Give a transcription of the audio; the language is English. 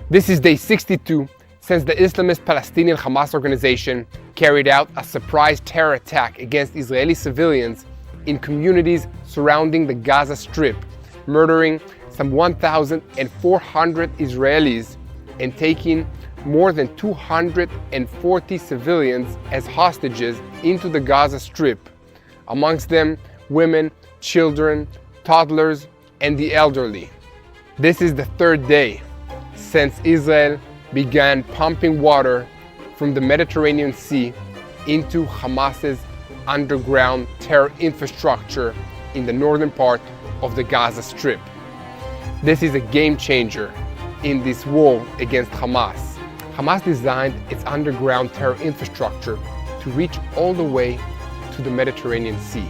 This is day 62 since the Islamist Palestinian Hamas organization carried out a surprise terror attack against Israeli civilians in communities surrounding the Gaza Strip, murdering some 1,400 Israelis and taking more than 240 civilians as hostages into the Gaza Strip, amongst them women, children, toddlers, and the elderly. This is the third day since Israel began pumping water from the Mediterranean Sea into Hamas's underground terror infrastructure in the northern part of the Gaza Strip. This is a game changer in this war against Hamas. Hamas designed its underground terror infrastructure to reach all the way to the Mediterranean Sea.